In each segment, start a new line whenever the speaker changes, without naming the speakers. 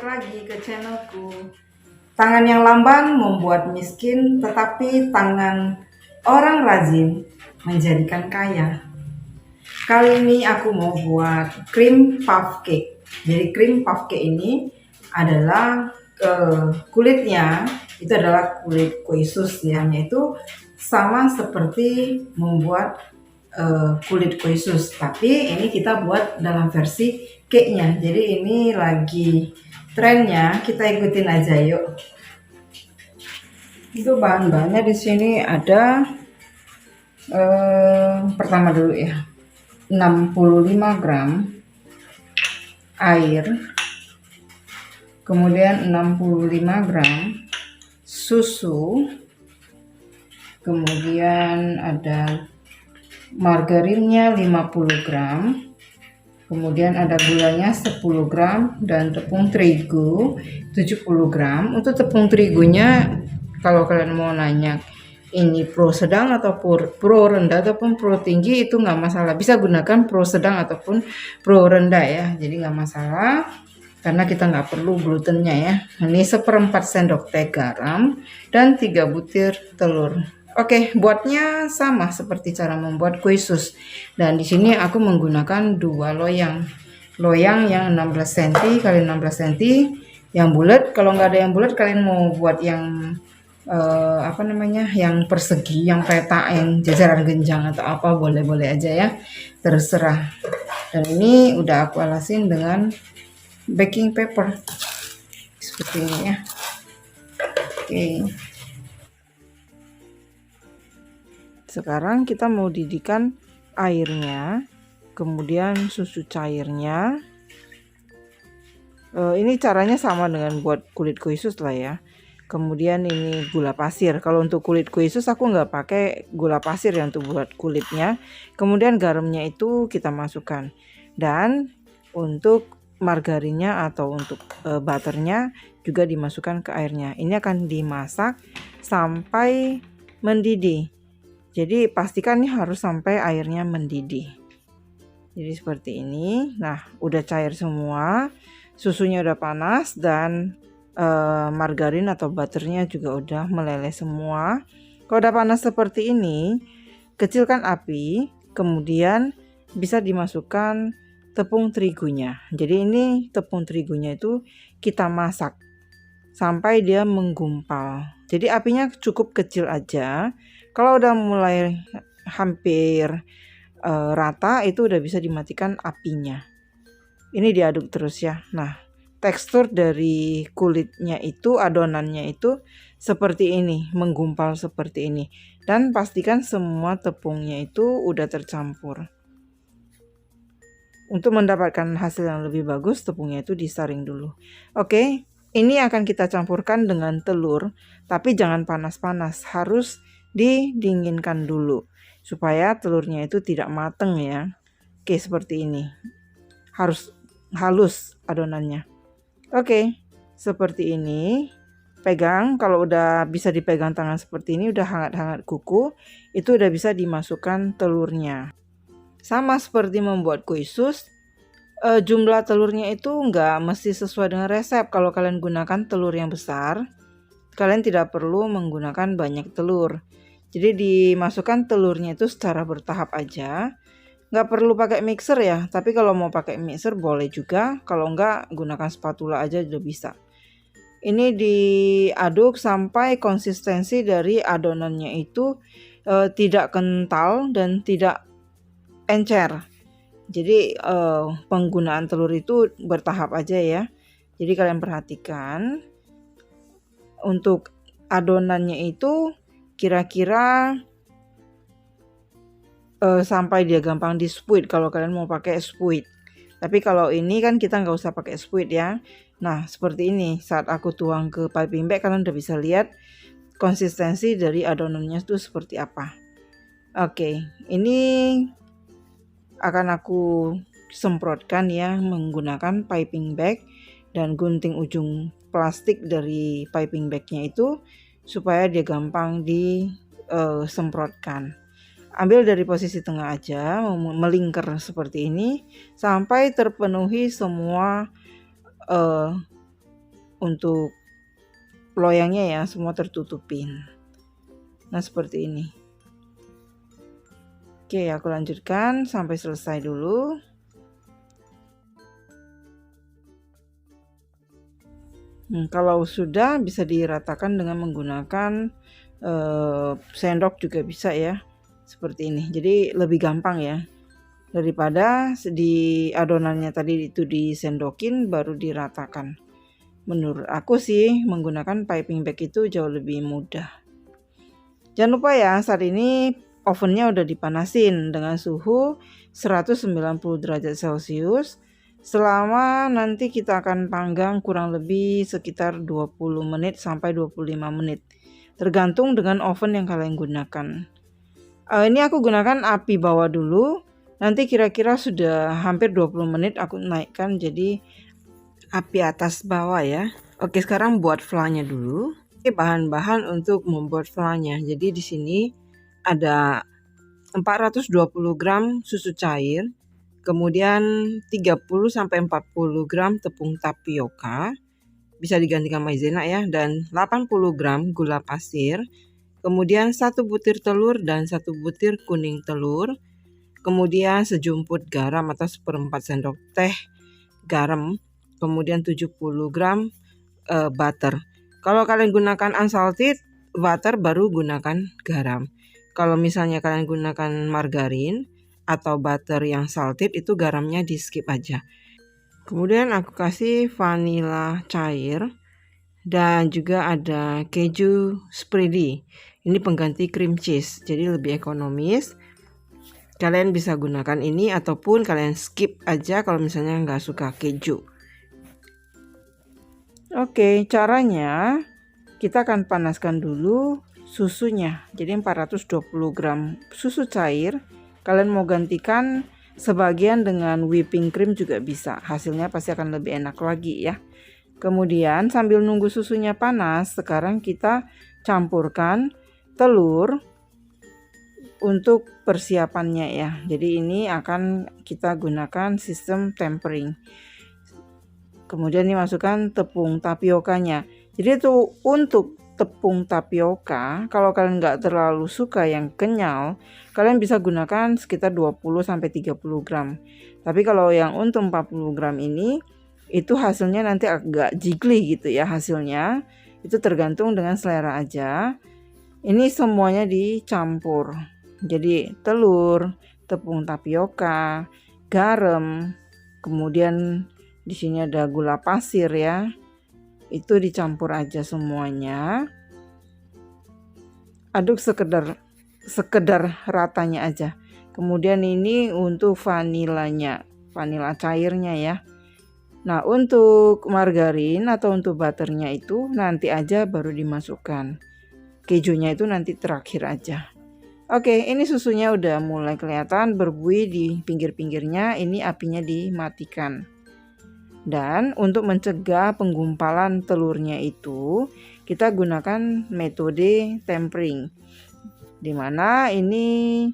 lagi ke channelku. Tangan yang lamban membuat miskin, tetapi tangan orang rajin menjadikan kaya. Kali ini aku mau buat cream puff cake. Jadi cream puff cake ini adalah kulitnya itu adalah kulit kue sus ya, yaitu sama seperti membuat kulit kue sus, tapi ini kita buat dalam versi cake-nya. Jadi ini lagi trennya, kita ikutin aja yuk. Itu bahan-bahannya di sini ada pertama dulu ya, 65 gram air, kemudian 65 gram susu, kemudian ada margarinnya 50 gram, kemudian ada gulanya 10 gram, dan tepung terigu 70 gram. Untuk tepung terigunya, kalau kalian mau nanya ini pro sedang atau pro rendah ataupun pro tinggi, itu nggak masalah, bisa gunakan pro sedang ataupun pro rendah ya, jadi nggak masalah karena kita nggak perlu glutennya ya. Ini 1/4 sendok teh garam dan 3 butir telur. Oke, buatnya sama seperti cara membuat kue sus. Dan di sini aku menggunakan 2 loyang. Loyang yang 16 cm kali 16 cm yang bulat. Kalau nggak ada yang bulat, kalian mau buat yang yang persegi, yang peta, yang jajaran genjang atau apa, boleh-boleh aja ya, terserah. Dan ini udah aku alasin dengan baking paper seperti ini ya. Oke. Sekarang kita mau didihkan airnya, kemudian susu cairnya. Ini caranya sama dengan buat kulit kue sus lah ya. Kemudian ini gula pasir. Kalau untuk kulit kue sus aku nggak pakai gula pasir ya untuk buat kulitnya. Kemudian garamnya itu kita masukkan. Dan untuk margarinnya atau untuk butternya juga dimasukkan ke airnya. Ini akan dimasak sampai mendidih. Jadi pastikan nih harus sampai airnya mendidih. Jadi seperti ini. Nah, udah cair semua, susunya udah panas, dan margarin atau butternya juga udah meleleh semua. Kalau udah panas seperti ini, kecilkan api, kemudian bisa dimasukkan tepung terigunya. Jadi ini tepung terigunya itu kita masak sampai dia menggumpal. Jadi apinya cukup kecil aja. Kalau udah mulai hampir rata, itu udah bisa dimatikan apinya. Ini diaduk terus ya. Nah, tekstur dari kulitnya itu, adonannya itu seperti ini, menggumpal seperti ini. Dan pastikan semua tepungnya itu udah tercampur. Untuk mendapatkan hasil yang lebih bagus, tepungnya itu disaring dulu. Oke, ini akan kita campurkan dengan telur, tapi jangan panas-panas, harus didinginkan dulu supaya telurnya itu tidak mateng ya. Oke, seperti ini. Harus halus adonannya. Oke, seperti ini. Pegang, kalau udah bisa dipegang tangan seperti ini, udah hangat-hangat kuku, itu udah bisa dimasukkan telurnya. Sama seperti membuat kue sus, jumlah telurnya itu nggak mesti sesuai dengan resep. Kalau kalian gunakan telur yang besar, kalian tidak perlu menggunakan banyak telur. Jadi dimasukkan telurnya itu secara bertahap aja. Nggak perlu pakai mixer ya, tapi kalau mau pakai mixer boleh juga. Kalau nggak, gunakan spatula aja udah bisa. Ini diaduk sampai konsistensi dari adonannya itu tidak kental dan tidak encer. Jadi penggunaan telur itu bertahap aja ya. Jadi kalian perhatikan untuk adonannya itu kira-kira sampai dia gampang di spuit kalau kalian mau pakai spuit. Tapi kalau ini kan kita nggak usah pakai spuit ya. Nah, seperti ini. Saat aku tuang ke piping bag, kalian udah bisa lihat konsistensi dari adonannya itu seperti apa. Oke, ini akan aku semprotkan ya menggunakan piping bag dan gunting ujung plastik dari piping bagnya itu supaya dia gampang disemprotkan. Ambil dari posisi tengah aja, melingkar seperti ini sampai terpenuhi semua untuk loyangnya ya semua tertutupin. Nah seperti ini. Oke, aku lanjutkan sampai selesai dulu. Kalau sudah bisa diratakan dengan menggunakan sendok juga bisa ya, seperti ini. Jadi lebih gampang ya daripada di adonannya tadi itu disendokin baru diratakan. Menurut aku sih menggunakan piping bag itu jauh lebih mudah. Jangan lupa ya, saat ini ovennya udah dipanasin dengan suhu 190 derajat Celcius. Selama nanti kita akan panggang kurang lebih sekitar 20 menit sampai 25 menit. Tergantung dengan oven yang kalian gunakan. Ini aku gunakan api bawah dulu. Nanti kira-kira sudah hampir 20 menit aku naikkan jadi api atas bawah ya. Oke, sekarang buat flanya dulu. Bahan-bahan untuk membuat flanya. Jadi di sini ada 420 gram susu cair, kemudian 30 sampai 40 gram tepung tapioka, bisa digantikan maizena ya, dan 80 gram gula pasir, kemudian 1 butir telur dan 1 butir kuning telur, kemudian sejumput garam atau 1/4 sendok teh garam, kemudian 70 gram butter. Kalau kalian gunakan unsalted butter baru gunakan garam. Kalau misalnya kalian gunakan margarin atau butter yang salted itu garamnya di skip aja. Kemudian aku kasih vanila cair dan juga ada keju spready. Ini pengganti cream cheese, jadi lebih ekonomis. Kalian bisa gunakan ini ataupun kalian skip aja kalau misalnya nggak suka keju. Oke, caranya kita akan panaskan dulu susunya. Jadi 420 gram susu cair. Kalian mau gantikan sebagian dengan whipping cream juga bisa. Hasilnya pasti akan lebih enak lagi ya. Kemudian sambil nunggu susunya panas, sekarang kita campurkan telur untuk persiapannya ya. Jadi ini akan kita gunakan sistem tempering. Kemudian dimasukkan tepung tapiokanya. Jadi itu untuk tepung tapioka, kalau kalian nggak terlalu suka yang kenyal, kalian bisa gunakan sekitar 20-30 gram. Tapi kalau yang untuk 40 gram ini, itu hasilnya nanti agak jiggly gitu ya hasilnya. Itu tergantung dengan selera aja. Ini semuanya dicampur. Jadi telur, tepung tapioka, garam, kemudian di sini ada gula pasir ya. Itu dicampur aja semuanya. Aduk sekedar ratanya aja. Kemudian ini untuk vanilanya, vanila cairnya ya. Nah, untuk margarin atau untuk butternya itu nanti aja baru dimasukkan. Kejunya itu nanti terakhir aja. Oke, ini susunya udah mulai kelihatan berbuih di pinggir-pinggirnya. Ini apinya dimatikan. Dan untuk mencegah penggumpalan telurnya itu kita gunakan metode tempering, dimana ini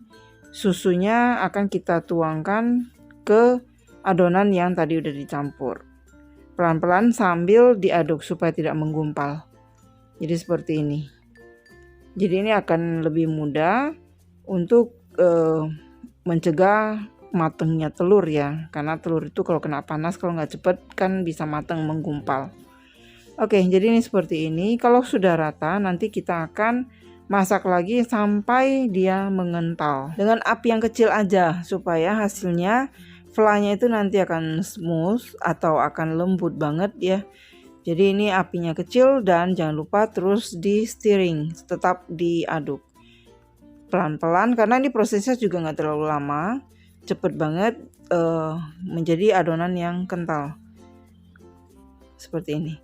susunya akan kita tuangkan ke adonan yang tadi udah dicampur pelan-pelan sambil diaduk supaya tidak menggumpal. Jadi seperti ini. Jadi ini akan lebih mudah untuk mencegah matengnya telur ya, karena telur itu kalau kena panas kalau nggak cepet kan bisa mateng menggumpal. Oke, jadi ini seperti ini. Kalau sudah rata nanti kita akan masak lagi sampai dia mengental dengan api yang kecil aja supaya hasilnya flanya itu nanti akan smooth atau akan lembut banget ya. Jadi ini apinya kecil dan jangan lupa terus di stirring, tetap diaduk pelan-pelan karena ini prosesnya juga nggak terlalu lama. Cepet banget menjadi adonan yang kental seperti ini.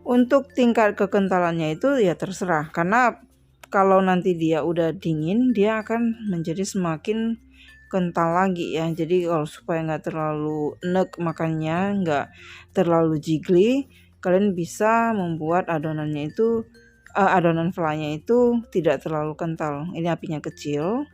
Untuk tingkat kekentalannya itu ya terserah, karena kalau nanti dia udah dingin dia akan menjadi semakin kental lagi ya. Jadi kalau supaya nggak terlalu enek makannya, nggak terlalu jiggly, kalian bisa membuat adonannya itu adonan flanya itu tidak terlalu kental. Ini apinya kecil.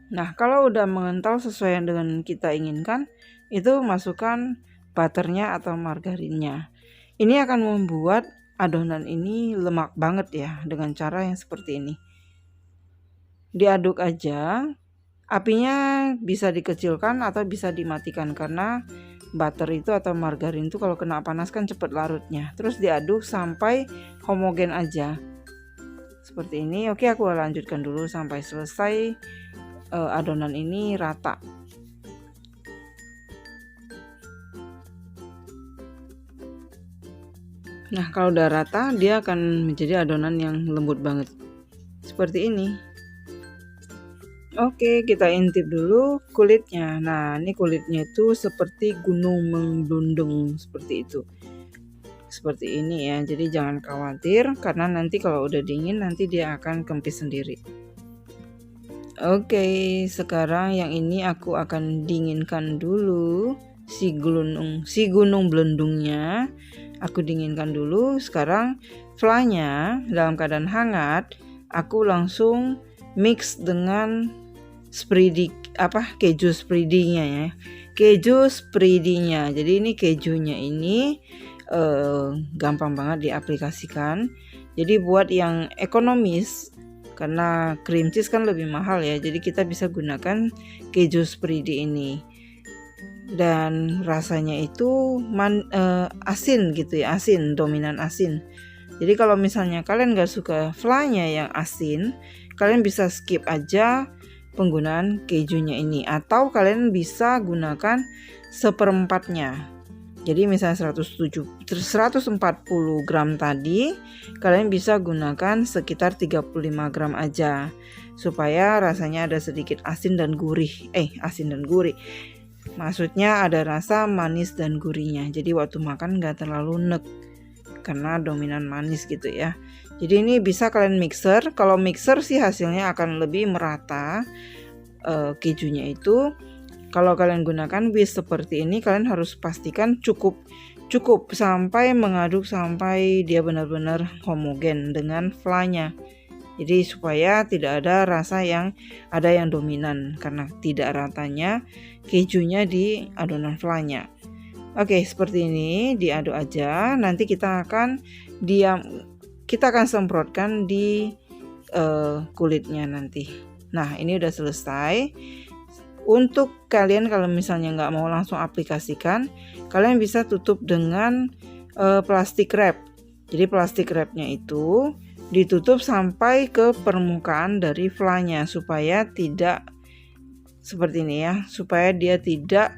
Nah, kalau udah mengental sesuai dengan kita inginkan, itu masukkan butternya atau margarinnya. Ini akan membuat adonan ini lemak banget ya, dengan cara yang seperti ini. Diaduk aja, apinya bisa dikecilkan atau bisa dimatikan karena butter itu atau margarin itu kalau kena panas kan cepet larutnya. Terus diaduk sampai homogen aja. Seperti ini. Oke, aku lanjutkan dulu sampai selesai adonan ini rata. Nah, kalau udah rata, dia akan menjadi adonan yang lembut banget. Seperti ini. Oke, kita intip dulu kulitnya. Nah, ini kulitnya itu seperti gunung menggelundung seperti itu. Seperti ini ya. Jadi jangan khawatir karena nanti kalau udah dingin nanti dia akan kempis sendiri. Oke, sekarang yang ini aku akan dinginkan dulu si gunung belendungnya. Aku dinginkan dulu. Sekarang flanya dalam keadaan hangat, aku langsung mix dengan keju spreadingnya ya. Keju spreadingnya. Jadi ini kejunya ini gampang banget diaplikasikan. Jadi buat yang ekonomis, karena cream cheese kan lebih mahal ya, jadi kita bisa gunakan keju spreading ini. Dan rasanya itu asin gitu ya, asin, dominan asin. Jadi kalau misalnya kalian gak suka flanya yang asin, kalian bisa skip aja penggunaan kejunya ini, atau kalian bisa gunakan seperempatnya. Jadi misalnya 140 gram tadi, kalian bisa gunakan sekitar 35 gram aja, supaya rasanya ada sedikit asin dan gurih. Asin dan gurih. Maksudnya ada rasa manis dan gurihnya. Jadi waktu makan gak terlalu nek karena dominan manis gitu ya. Jadi ini bisa kalian mixer. Kalau mixer sih hasilnya akan lebih merata kejunya itu. Kalau kalian gunakan whisk seperti ini, kalian harus pastikan cukup sampai mengaduk sampai dia benar-benar homogen dengan flanya. Jadi supaya tidak ada rasa yang dominan karena tidak ratanya kejunya di adonan flanya. Oke, seperti ini diaduk aja. Nanti kita akan semprotkan di kulitnya nanti. Nah, ini udah selesai. Untuk kalian kalau misalnya nggak mau langsung aplikasikan, kalian bisa tutup dengan plastik wrap. Jadi plastik wrapnya itu ditutup sampai ke permukaan dari flanya supaya tidak seperti ini ya, supaya dia tidak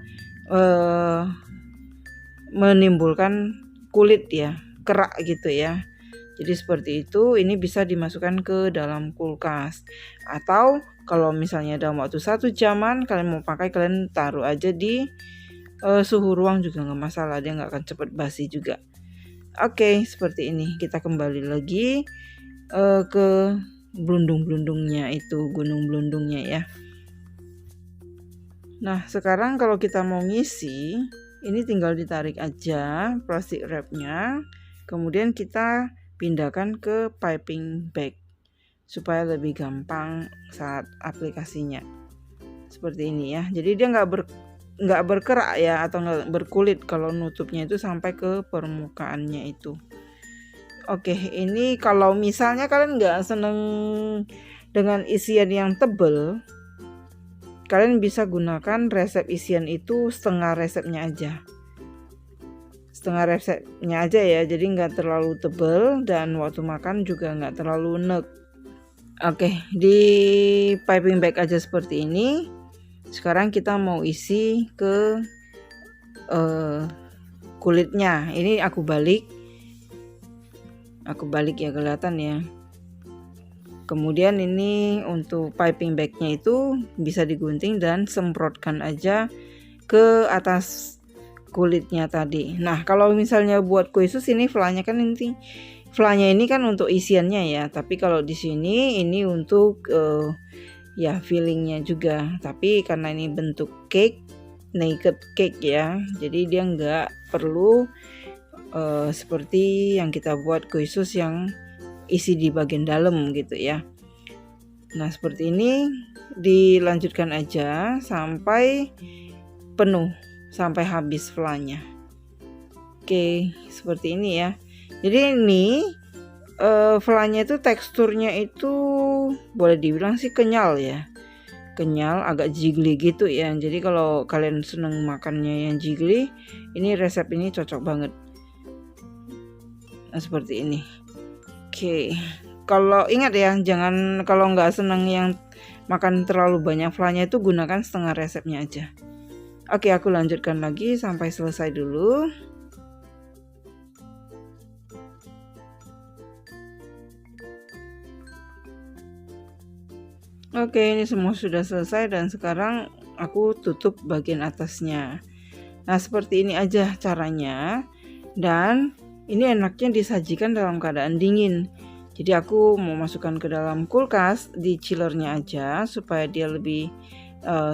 menimbulkan kulit ya, kerak gitu ya. Jadi seperti itu. Ini bisa dimasukkan ke dalam kulkas, atau kalau misalnya dalam waktu 1 jaman kalian mau pakai, kalian taruh aja di suhu ruang juga nggak masalah, dia nggak akan cepat basi juga. Oke, seperti ini. Kita kembali lagi ke belundung-belundungnya itu, gunung belundungnya ya. Nah, sekarang kalau kita mau ngisi, ini tinggal ditarik aja plastik wrapnya, kemudian kita pindahkan ke piping bag supaya lebih gampang saat aplikasinya. Seperti ini ya. Jadi dia nggak berkerak ya, atau nggak berkulit kalau nutupnya itu sampai ke permukaannya itu. Oke, ini kalau misalnya kalian nggak seneng dengan isian yang tebel, kalian bisa gunakan resep isian itu setengah resepnya aja ya, jadi nggak terlalu tebel dan waktu makan juga nggak terlalu enek. Oke, di piping bag aja seperti ini. Sekarang kita mau isi ke kulitnya. Ini aku balik ya, kelihatan ya. Kemudian ini untuk piping bagnya itu bisa digunting dan semprotkan aja ke atas kulitnya tadi. Nah, kalau misalnya buat kue sus ini flanya ini kan untuk isiannya ya, tapi kalau di sini ini untuk ya fillingnya juga. Tapi karena ini bentuk cake, naked cake ya, jadi dia nggak perlu seperti yang kita buat kue sus yang isi di bagian dalam gitu ya. Nah, seperti ini dilanjutkan aja sampai penuh, sampai habis flannya. Oke, seperti ini ya. Jadi ini flannya itu teksturnya itu boleh dibilang sih kenyal ya. Kenyal, agak jiggly gitu ya. Jadi kalau kalian seneng makannya yang jiggly, ini resep ini cocok banget. Nah, seperti ini. Oke. Kalau ingat ya, jangan kalau nggak seneng yang makan terlalu banyak flannya itu gunakan setengah resepnya aja. Oke, aku lanjutkan lagi sampai selesai dulu. Oke, ini semua sudah selesai dan sekarang aku tutup bagian atasnya. Nah, seperti ini aja caranya. Dan ini enaknya disajikan dalam keadaan dingin. Jadi aku mau masukkan ke dalam kulkas di chillernya aja supaya dia lebih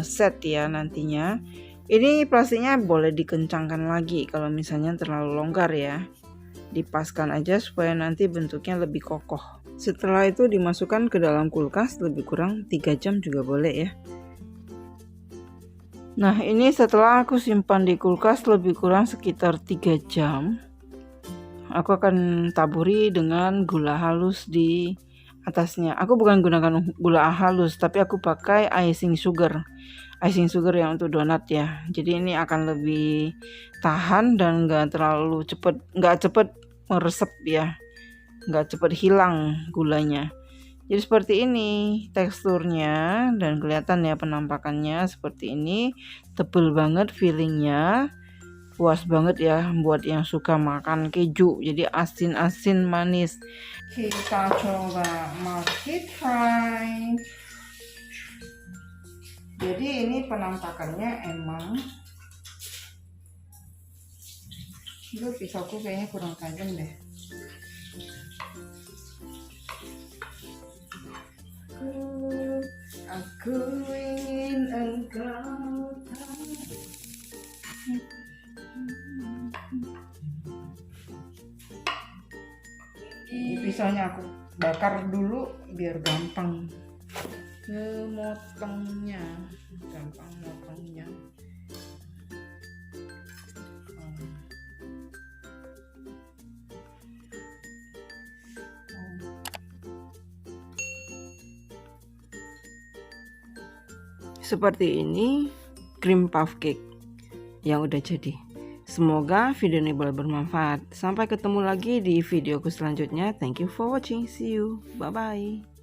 set ya nantinya. Ini plastiknya boleh dikencangkan lagi kalau misalnya terlalu longgar ya. Dipaskan aja supaya nanti bentuknya lebih kokoh. Setelah itu dimasukkan ke dalam kulkas lebih kurang 3 jam juga boleh ya. Nah, ini setelah aku simpan di kulkas lebih kurang sekitar 3 jam. Aku akan taburi dengan gula halus di atasnya. Aku bukan gunakan gula halus, tapi aku pakai icing sugar. Icing sugar yang untuk donat ya. Jadi ini akan lebih tahan dan nggak cepet meresep ya. Nggak cepet hilang gulanya. Jadi seperti ini teksturnya dan kelihatan ya penampakannya seperti ini, tebel banget feelingnya, puas banget ya buat yang suka makan keju. Jadi asin-asin manis. Kita coba multi try. Jadi ini penampakannya emang, itu pisauku kayaknya kurang tajam deh. Aku ingin engkau tahu. Ini pisaunya aku bakar dulu biar gampang memotongnya, gampang motongnya. Seperti ini cream puff cake yang udah jadi. Semoga video ini boleh bermanfaat. Sampai ketemu lagi di videoku selanjutnya. Thank you for watching. See you. Bye bye.